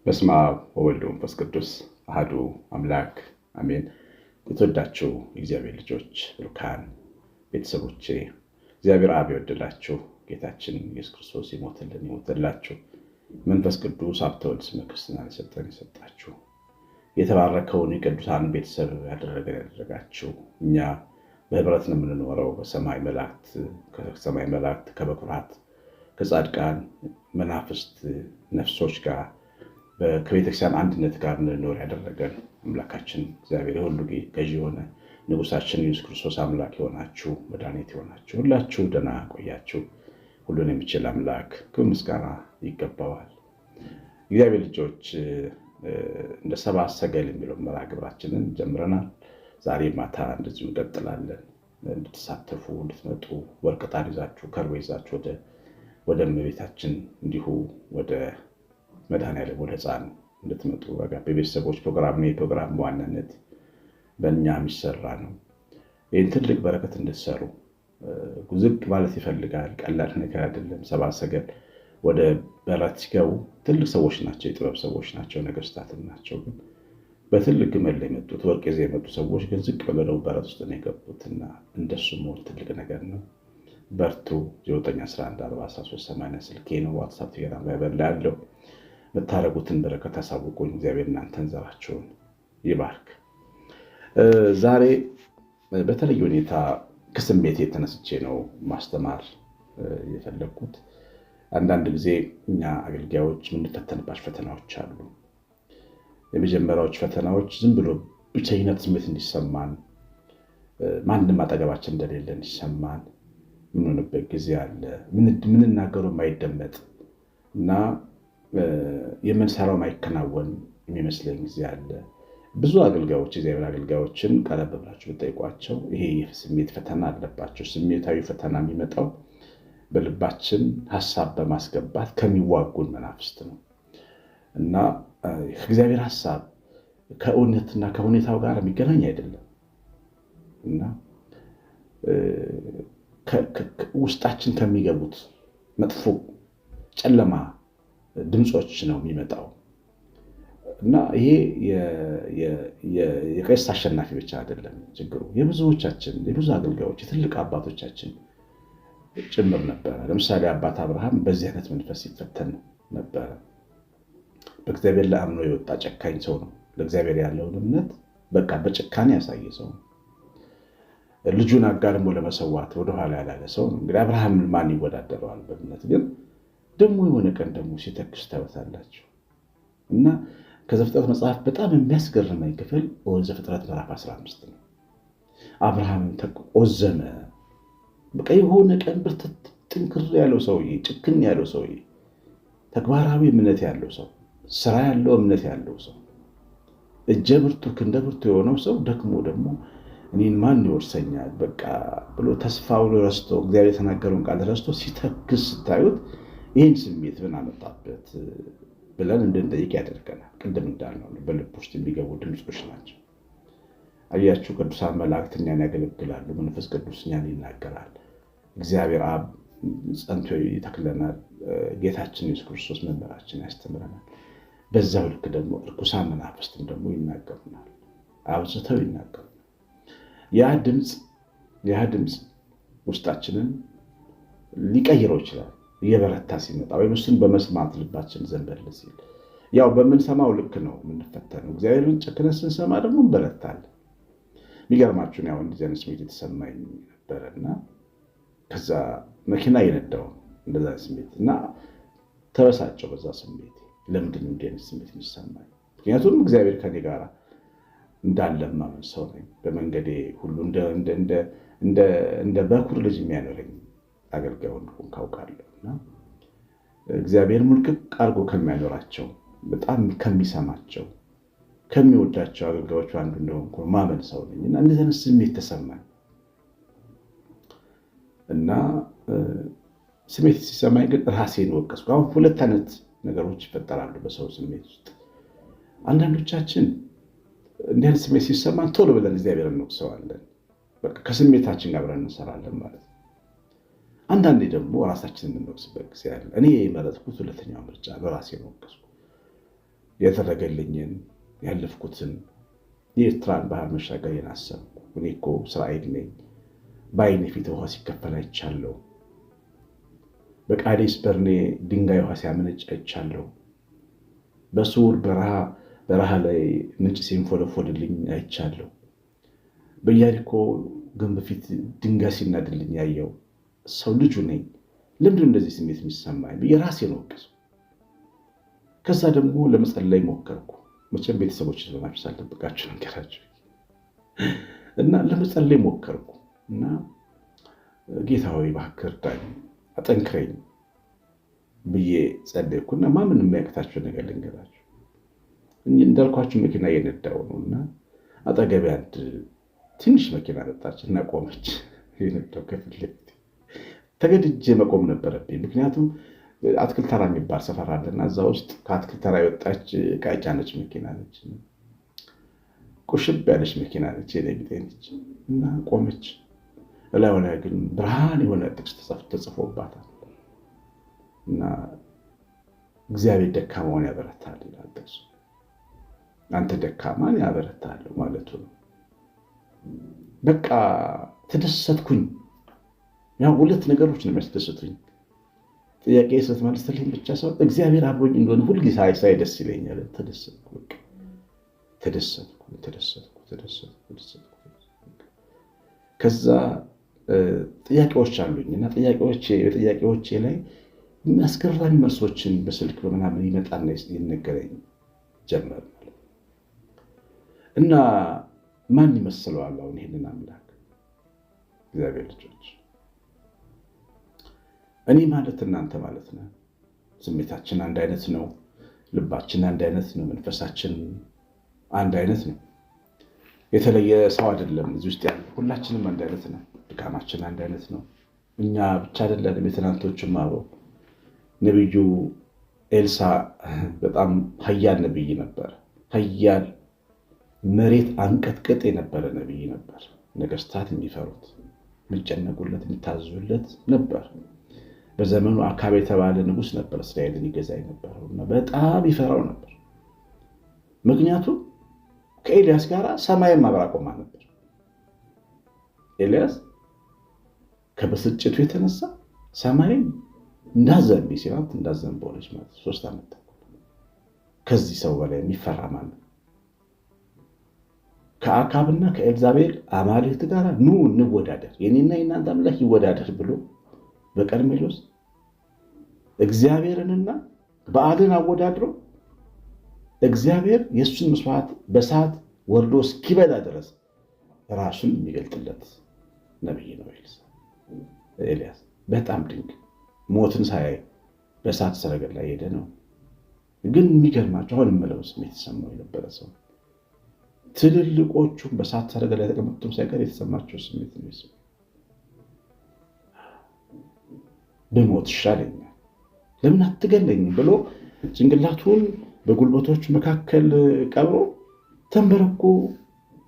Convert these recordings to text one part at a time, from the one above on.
በስመ አብ ወወልድ ወመንፈስ ቅዱስ አሐዱ አምላክ አሜን። የተወዳችሁ የእግዚአብሔር ልጆች ብሩካን ቤተሰቦቼ እግዚአብሔር አብ የወደዳችሁ ጌታችን ኢየሱስ ክርስቶስ የሞተላችሁ መንፈስ ቅዱስ ሀብተ ወልድ ስመ ክርስትናን የሰጣችሁ የተባረከውን የቅዱሳን ቤተሰብ ያደረጋችሁ እኛ በህብረት ነው የምንኖረው በሰማይ መላእክት ከሰማይ መላእክት ከበኩራት ከጻድቃን መናፍስት ነፍሶች ጋር ከቤተክርስቲያን አንድነት ጋር እንድንኖር ያደረገን አምላካችን እግዚአብሔር ሁሉ ገዢ የሆነ ንጉሳችን ኢየሱስ ክርስቶስ አምላክ የሆናችሁ መድኃኒት የሆናችሁ ሁላችሁ ደህና ቆያችሁ። ሁሉን የሚችል አምላክ ክብር ምስጋና ይገባዋል። እግዚአብሔር ልጆች እንደ ሰብአ ሰገል የሚለው መርሃ ግብራችንን ጀምረናል። ዛሬ ማታ እንደዚሁ እንቀጥላለን። እንድትሳተፉ እንድትመጡ ወርቅ ዕጣን ይዛችሁ ከርቤ ይዛችሁ ወደ እመቤታችን እንዲሁ ወደ መድኃኔዓለም ወደ ሕፃን እንድትመጡ አጋፔ ቤተሰቦች ፕሮግራም ነው። የፕሮግራም በዋናነት በእኛ የሚሰራ ነው። ይህን ትልቅ በረከት እንድትሰሩ ዝቅ ማለት ይፈልጋል። ቀላል ነገር አይደለም። ሰብአ ሰገል ወደ በረት ሲገቡ ትልቅ ሰዎች ናቸው፣ የጥበብ ሰዎች ናቸው፣ ነገስታትም ናቸው። ግን በትልቅ ግመል ላይ የመጡት ወርቅ ይዘው የመጡ ሰዎች ግን ዝቅ ብለው በረት ውስጥ ነው የገቡትና እንደሱ መሆን ትልቅ ነገር ነው። በርቱ። 9114138 ስልኬ ነው። ዋትሳፕ ቴሌግራም ላይ ያለው የምታደርጉትን በረከት አሳውቁኝ። እግዚአብሔር እናንተን ዘራችሁን ይባርክ። ዛሬ በተለየ ሁኔታ ከስሜት የተነስቼ ነው ማስተማር የፈለግኩት። አንዳንድ ጊዜ እኛ አገልጋዮች የምንፈተንባቸው ፈተናዎች አሉ። የመጀመሪያዎች ፈተናዎች ዝም ብሎ ብቸኝነት ስሜት እንዲሰማን፣ ማንም አጠገባችን እንደሌለ እንዲሰማን የምንሆንበት ጊዜ አለ። ምንናገረው የማይደመጥ እና የምንሰራው ማይከናወን የሚመስለኝ ጊዜ አለ። ብዙ አገልጋዮች የእግዚአብሔር አገልጋዮችን ቀረብ ብላችሁ ብትጠይቋቸው ይሄ የስሜት ፈተና አለባቸው። ስሜታዊ ፈተና የሚመጣው በልባችን ሀሳብ በማስገባት ከሚዋጉን መናፍስት ነው እና ከእግዚአብሔር ሀሳብ ከእውነትና ከሁኔታው ጋር የሚገናኝ አይደለም እና ውስጣችን ከሚገቡት መጥፎ ጨለማ ድምፆች ነው የሚመጣው እና ይሄ የቀሲስ አሸናፊ ብቻ አይደለም ችግሩ። የብዙዎቻችን የብዙ አገልጋዮች የትልቅ አባቶቻችን ጭምር ነበረ። ለምሳሌ አባት አብርሃም በዚህ አይነት መንፈስ ይፈተን ነበረ። በእግዚአብሔር ላይ አምኖ የወጣ ጨካኝ ሰው ነው። ለእግዚአብሔር ያለውን እምነት በቃ በጭካኔ ያሳየ ሰው ነው። ልጁን አጋድሞ ለመሰዋት ወደኋላ ያላለ ሰው ነው። እንግዲህ አብርሃም ማን ይወዳደረዋል በእምነት? ግን ደግሞ የሆነ ቀን ደግሞ ሲተክስ ታዩታላችሁ እና ከዘፍጥረት መጽሐፍ በጣም የሚያስገርመኝ ክፍል ዘፍጥረት ምዕራፍ 15 ነው። አብርሃምን ኦዘመ። በቃ የሆነ ቀን ብርትት ጥንክር ያለው ሰውዬ፣ ጭክን ያለው ሰውዬ፣ ተግባራዊ እምነት ያለው ሰው፣ ስራ ያለው እምነት ያለው ሰው፣ እጀ ብርቱ ክንደ ብርቱ የሆነው ሰው ደግሞ እኔን ማን ይወርሰኛል በቃ ብሎ ተስፋውን ረስቶ እግዚአብሔር የተናገረውን ቃል ረስቶ ሲተክስ ስታዩት ይህን ስሜት ምን አመጣበት ብለን እንድንጠይቅ ያደርገናል። ቅድም እንዳልነው በልብ ውስጥ የሚገቡ ድምፆች ናቸው። አያችሁ፣ ቅዱሳን መላእክት እኛን ያገለግላሉ። መንፈስ ቅዱስ እኛን ይናገራል። እግዚአብሔር አብ ጸንቶ ይተክለናል። ጌታችን ኢየሱስ ክርስቶስ መምህራችን ያስተምረናል። በዛው ልክ ደግሞ ርኩሳን መናፍስትም ደግሞ ይናገሩናል፣ አብዝተው ይናገሩናል። ያ ድምፅ ውስጣችንን ሊቀይረው ይችላል። እየበረታ ሲመጣ ወይም እሱን በመስማት ልባችን ዘንበል ሲል ያው በምንሰማው ልክ ነው የምንፈተነው። እግዚአብሔርን ጨክነን ስንሰማ ደግሞ እንበረታለን። የሚገርማችሁን ያው እንደዚህ አይነት ስሜት የተሰማኝ ነበረና ከዛ መኪና የነዳው እንደዛ ስሜት እና ተበሳጨው በዛ ስሜት። ለምንድን ነው እንዲህ አይነት ስሜት የሚሰማኝ? ምክንያቱም እግዚአብሔር ከኔ ጋር እንዳለ ማመን ሰው ነኝ። በመንገዴ ሁሉ እንደ በኩር ልጅ የሚያኖረኝ አገልጋይ ሆንኩኝ ካውቃለሁ እና እግዚአብሔር ሙልቅቅ አድርጎ ከሚያኖራቸው በጣም ከሚሰማቸው ከሚወዳቸው አገልጋዮቹ አንዱ እንደሆንኩ ማመን ሰው ነኝ እና እንደዚህ አይነት ስሜት ተሰማኝ እና ስሜት ሲሰማኝ ግን ራሴን ወቀስኩ። አሁን ሁለት አይነት ነገሮች ይፈጠራሉ በሰው ስሜት ውስጥ። አንዳንዶቻችን እንዲህ አይነት ስሜት ሲሰማን ቶሎ ብለን እግዚአብሔር እንወቅሰዋለን። በቃ ከስሜታችን ጋር አብረን እንሰራለን ማለት ነው። አንዳንዴ ደግሞ ራሳችንን የምንወቅስበት ጊዜ አለ። እኔ የመረጥኩት ሁለተኛው ምርጫ በራሴ ነው ወቀስኩ። ያደረገልኝን ያለፍኩትን የኤርትራን ባህር መሻገሬን አሰብኩ። እኔ እኮ እስራኤል ነኝ፣ በዓይኔ ፊት ውሃ ሲከፈል አይቻለሁ። በቃዴስ በርኔ ድንጋይ ውሃ ሲያመነጭ አይቻለሁ። በሱር በረሃ ላይ ምንጭ ሲንፎለፎልልኝ አይቻለሁ። በኢያሪኮ ግንብ ፊት ድንጋይ ሲናድልኝ ያየው ሰው ልጁ ነኝ። ለምንድን እንደዚህ ስሜት የሚሰማኝ ብዬ ራሴን ወቀስኩ። ከዛ ደግሞ ለመጸለይ ሞከርኩ። መቼም ቤተሰቦች ስለሆናችሁ ሳልጠብቃችሁ ነገራችሁ እና ለመጸለይ ሞከርኩ እና ጌታ ሆይ እባክህ እርዳኝ፣ አጠንክረኝ ብዬ ጸለይኩና ማምን የሚያቅታችሁ ነገር ልንገራችሁ። እንዳልኳችሁ መኪና እየነዳሁ ነው እና አጠገቤ አንድ ትንሽ መኪና መጣች እና ቆመች። የነዳሁ ከፊት ለፊት ተገድጄ መቆም ነበረብኝ። ምክንያቱም አትክልት ተራ የሚባል ሰፈር አለና እዛ ውስጥ ከአትክልት ተራ የወጣች ዕቃ የጫነች መኪና ነች። ቁሽብ ያለች መኪና ነች፣ የኔ ነች እና ቆመች። እላዩ ላይ ግን ብርሃን የሆነ ጥቅስ ተጽፎባታል እና እግዚአብሔር ደካማውን ያበረታል ይላል ጥቅሱ። አንተ ደካማን ያበረታል ማለቱ ነው። በቃ ተደሰትኩኝ። ያው ሁለት ነገሮች ነው የሚያስደስቱኝ። ጥያቄ ስትመልስልኝ ብቻ ሳይሆን እግዚአብሔር አብሮኝ እንደሆነ ሁልጊዜ ሳይ ደስ ይለኛል። ተደሰትኩ። ከዛ ጥያቄዎች አሉኝ እና በጥያቄዎቼ ላይ አስገራሚ መልሶችን በስልክ በምናምን ይመጣና ይነገረኝ ጀመር እና ማን ይመስለዋል አሁን ይሄንን አምላክ? እግዚአብሔር ልጆች፣ እኔ ማለት እናንተ ማለት ነው። ስሜታችን አንድ አይነት ነው። ልባችን አንድ አይነት ነው። መንፈሳችን አንድ አይነት ነው። የተለየ ሰው አይደለም እዚህ ውስጥ ያለ። ሁላችንም አንድ አይነት ነው። ድካማችን አንድ አይነት ነው። እኛ ብቻ አይደለንም፣ የትናንቶችም አበው። ነቢዩ ኤልሳ በጣም ኃያል ነቢይ ነበር። ኃያል መሬት አንቀጥቅጥ የነበረ ነቢይ ነበር። ነገስታት የሚፈሩት የሚጨነቁለት የሚታዘዙለት ነበር። በዘመኑ አካብ የተባለ ንጉስ ነበር እስራኤልን ይገዛ የነበረው እና በጣም ይፈራው ነበር። ምክንያቱም ከኤልያስ ጋር ሰማይን ማብራ ቆማ ነበር። ኤልያስ ከብስጭቱ የተነሳ ሰማይን እንዳዘንብ ሲላት እንዳዘንብ ሆነች ማለት 3 ዓመት። ከዚህ ሰው በላይ የሚፈራ ማን ነው? ከአካብና ከኤልዛቤል አማልክት ጋር ኑ እንወዳደር፣ የኔና የናንተ አምላክ ይወዳደር ብሎ በቀርሜሎስ እግዚአብሔርንና በዓልን አወዳድሮ እግዚአብሔር የእሱን መስዋዕት በሰዓት ወርዶ እስኪበላ ድረስ ራሱን የሚገልጥለት ነቢይ ነው ኤልያስ። በጣም ድንቅ፣ ሞትን ሳያይ በሰዓት ሰረገላ ሄደ ነው። ግን የሚገርማቸው አሁን የምለው ስሜት የተሰማው የነበረ ሰው ትልልቆቹም በሰዓት ሰረገላ የተቀመጡም ሳይቀር የተሰማቸው ስሜት ነው። በሞት ይሻለኛል ለምን አትገለኝም ብሎ ጭንቅላቱን በጉልበቶች መካከል ቀብሮ ተንበረኮ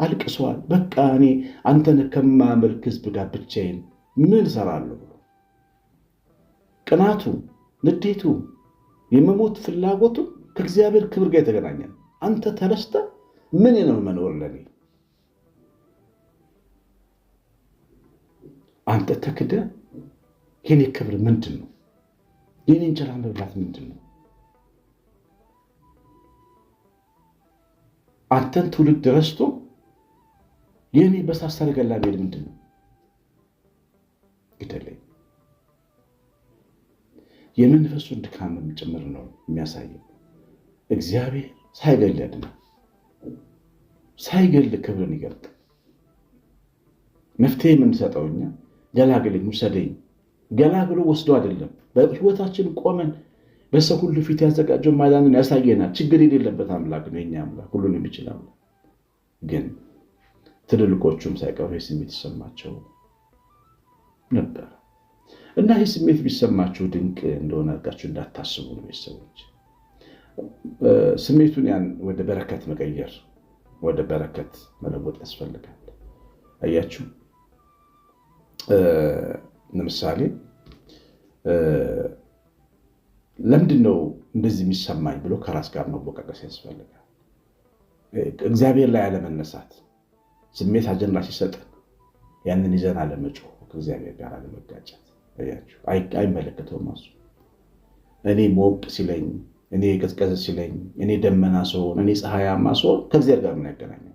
አልቅሷል። በቃ እኔ አንተን ከማመልክ ሕዝብ ጋር ብቻዬን ምን እሰራለሁ ብሎ ቅናቱ፣ ንዴቱ፣ የመሞት ፍላጎቱ ከእግዚአብሔር ክብር ጋር የተገናኘ ነው። አንተ ተነስተ ምን ነው መኖር ለኔ? አንተ ተክደ የኔ ክብር ምንድን ነው? የኔ እንጀራ መብላት ምንድን ነው? አንተን ትውልድ ረስቶ የኔ በሳት ሰረገላ መሄድ ምንድን ነው? ግደለኝ። የመንፈሱን ድካምም ጭምር ነው የሚያሳየው። እግዚአብሔር ሳይገል ያድናል። ሳይገል ክብርን ይገልጣል። መፍትሄ የምንሰጠው እኛ ገላግለኝ፣ ውሰደኝ ገላግሎ ወስዶ አይደለም። በህይወታችን ቆመን በሰው ሁሉ ፊት ያዘጋጀው ማዳንን ያሳየናል። ችግር የሌለበት አምላክ ነው የኛ አምላክ፣ ሁሉን የሚችል አምላክ። ግን ትልልቆቹም ሳይቀሩ ይህ ስሜት ይሰማቸው ነበር እና ይህ ስሜት ቢሰማችሁ ድንቅ እንደሆነ አድርጋችሁ እንዳታስቡ ነው ቤተሰቦች። ስሜቱን ያን ወደ በረከት መቀየር፣ ወደ በረከት መለወጥ ያስፈልጋል። አያችሁ፣ ለምሳሌ ለምንድን ነው እንደዚህ የሚሰማኝ ብሎ ከራስ ጋር መወቃቀስ ያስፈልጋል። እግዚአብሔር ላይ አለመነሳት፣ ስሜት አጀንዳ ሲሰጠን ያንን ይዘን አለመጮህ፣ ከእግዚአብሔር ጋር አለመጋጨት። አያችሁ፣ አይመለከተውም እሱ። እኔ ሞቅ ሲለኝ፣ እኔ ቀዝቀዝ ሲለኝ፣ እኔ ደመና ስሆን፣ እኔ ፀሐያማ ስሆን ከእግዚአብሔር ጋር ምን ያገናኘው?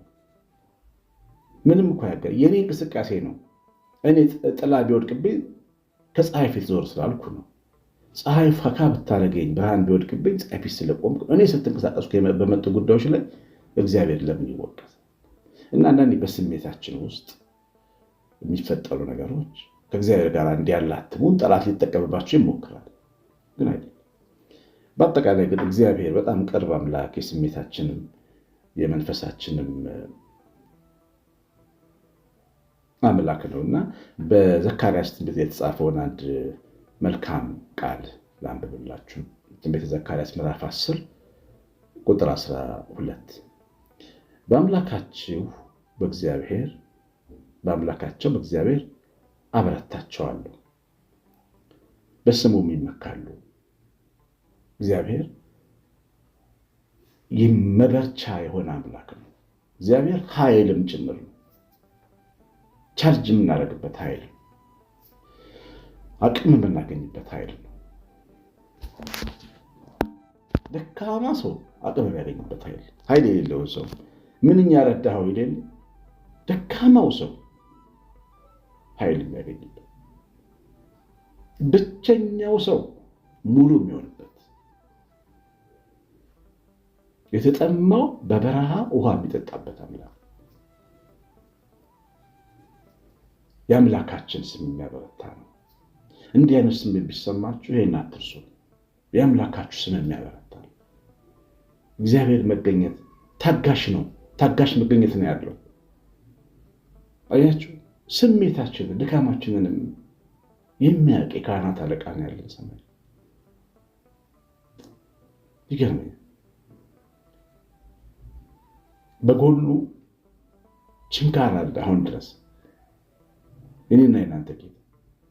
ምንም እኮ ያገናኝ። የእኔ እንቅስቃሴ ነው። እኔ ጥላ ቢወድቅብኝ ከፀሐይ ፊት ዞር ስላልኩ ነው። ፀሐይ ፈካ ብታደርገኝ፣ ብርሃን ቢወድቅብኝ ፀሐይ ፊት ስለቆምኩ። እኔ ስትንቀሳቀሱ በመጡ ጉዳዮች ላይ እግዚአብሔር ለምን ይወቀሳል? እና አንዳንዴ በስሜታችን ውስጥ የሚፈጠሩ ነገሮች ከእግዚአብሔር ጋር እንዲያላትሙን ጠላት ሊጠቀምባቸው ይሞክራል፣ ግን አይደለም። በአጠቃላይ ግን እግዚአብሔር በጣም ቅርብ አምላክ፣ የስሜታችንም የመንፈሳችንም አምላክ ነውና በዘካርያስ ትንቢት የተጻፈውን አንድ መልካም ቃል ላንብብላችሁ። ትንቢተ ዘካርያስ ምዕራፍ 10 ቁጥር 12 በአምላካቸው በእግዚአብሔር አበረታቸዋለሁ፣ በስሙም ይመካሉ። እግዚአብሔር መበርቻ የሆነ አምላክ ነው። እግዚአብሔር ኃይልም ጭምር ነው። ቻርጅ የምናደርግበት ኃይል፣ አቅም የምናገኝበት ኃይል ነው። ደካማ ሰው አቅም የሚያገኝበት ኃይል የሌለው ሰው ምንኛ ረዳኸው ይሌለ ደካማው ሰው ኃይል የሚያገኝበት፣ ብቸኛው ሰው ሙሉ የሚሆንበት፣ የተጠማው በበረሃ ውሃ የሚጠጣበት አምላክ። የአምላካችን ስም የሚያበረታ ነው። እንዲህ አይነት ስም ቢሰማችሁ ይሄን አትርሱ። የአምላካችሁ ስም የሚያበረታ ነው። እግዚአብሔር መገኘት ታጋሽ ነው። ታጋሽ መገኘት ነው ያለው። አያችሁ፣ ስሜታችንን ድካማችንንም የሚያውቅ የካህናት አለቃ ነው ያለን ሰማይ። ይገርመኛል። በጎኑ ችንካር አለ አሁን ድረስ። እኔና የናንተ ጌታ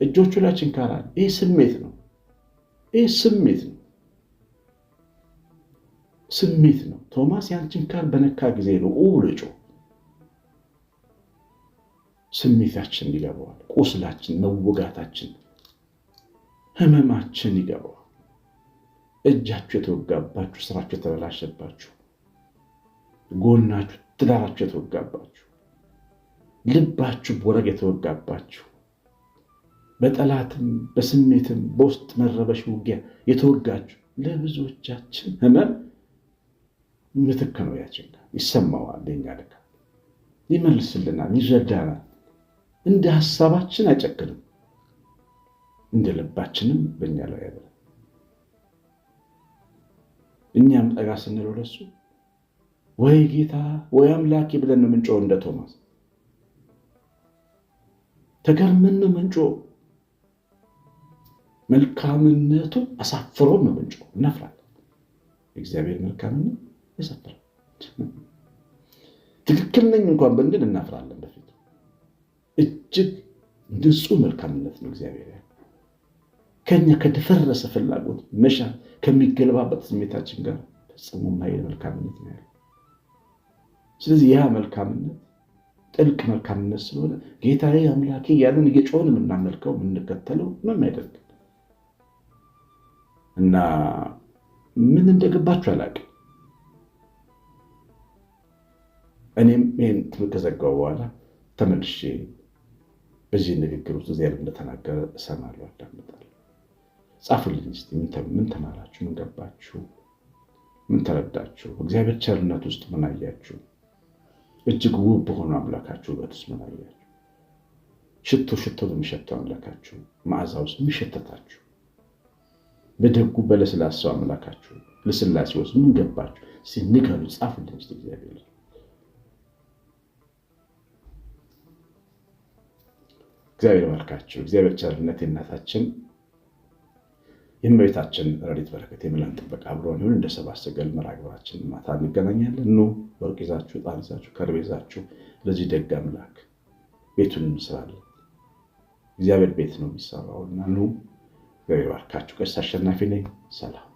እጆቹ ላይ ችንካር አለ። ይህ ስሜት ነው። ይህ ስሜት ነው። ስሜት ነው። ቶማስ ያን ችንካር በነካ ጊዜ ነው ብሎ ጮኸ። ስሜታችን ይገባዋል። ቁስላችን፣ መወጋታችን፣ ህመማችን ይገባዋል። እጃችሁ የተወጋባችሁ፣ ስራችሁ የተበላሸባችሁ፣ ጎናችሁ፣ ትዳራችሁ የተወጋባችሁ፣ ልባችሁ በወረግ የተወጋባችሁ፣ በጠላትም በስሜትም በውስጥ መረበሽ ውጊያ የተወጋችሁ ለብዙዎቻችን ህመም ምትክ ነው። ያችንጋ ይሰማዋል። የኛ ደካ ይመልስልናል፣ ይረዳናል። እንደ ሀሳባችን አይጨክንም፣ እንደ ልባችንም በእኛ ላይ ያበራል። እኛም ጠጋ ስንለው ለሱ ወይ ጌታ ወይ አምላኬ ብለን ነው የምንጮህ። እንደ ቶማስ ተገርመን ነው የምንጮህ። መልካምነቱ አሳፍሮን ነው የምንጮህ። እናፍራለን። እግዚአብሔር መልካምነት ያሳፍራል። ትክክል ነኝ እንኳን ብንል እናፍራለን። በፊት እጅግ ንጹህ መልካምነት ነው እግዚአብሔር ያለው። ከኛ ከደፈረሰ ፍላጎት መሻት ከሚገለባበት ስሜታችን ጋር ፈጽሞ የማይሄድ መልካምነት ነው ያለው። ስለዚህ ያ መልካምነት ጥልቅ መልካምነት ስለሆነ ጌታዬ አምላኬ ያለን እየጮህን የምናመልከው የምንከተለው ነው የሚያደርግ እና ምን እንደገባችሁ አላውቅም። እኔም ይህን ትምህርት ከዘጋሁ በኋላ ተመልሼ በዚህ ንግግር ውስጥ እግዚአብሔር እንደተናገረ እሰማለሁ፣ አዳምጣለሁ። ጻፉልኝ እስኪ ምን ተማራችሁ? ምን ገባችሁ? ምን ተረዳችሁ? እግዚአብሔር ቸርነት ውስጥ ምን አያችሁ? እጅግ ውብ በሆኑ አምላካችሁ ውበት ውስጥ ምን አያችሁ? ሽቶ በሚሸተው አምላካችሁ መዓዛ ውስጥ የሚሸተታችሁ በደጉ በለስላሳው አምላካችሁ ለስላሴ ውስጥ ምን ገባችሁ? እስኪ ንገሩ፣ ጻፉልኝ እስኪ እግዚአብሔር ባርካችሁ። እግዚአብሔር ቸርነት የእናታችን የእመቤታችን ረድኤት በረከት የምለን ጥበቃ አብሮን ይሁን። እንደ ሰብአ ሰገል መርሐ ግብራችን ማታ እንገናኛለን። ኑ ወርቅ ይዛችሁ፣ ዕጣን ይዛችሁ፣ ከርቤ ይዛችሁ ለዚህ ደግ አምላክ ቤቱን እንስራለን። እግዚአብሔር ቤት ነው የሚሰራውና ኑ እግዚአብሔር ባርካችሁ። ቀሲስ አሸናፊ ነኝ። ሰላም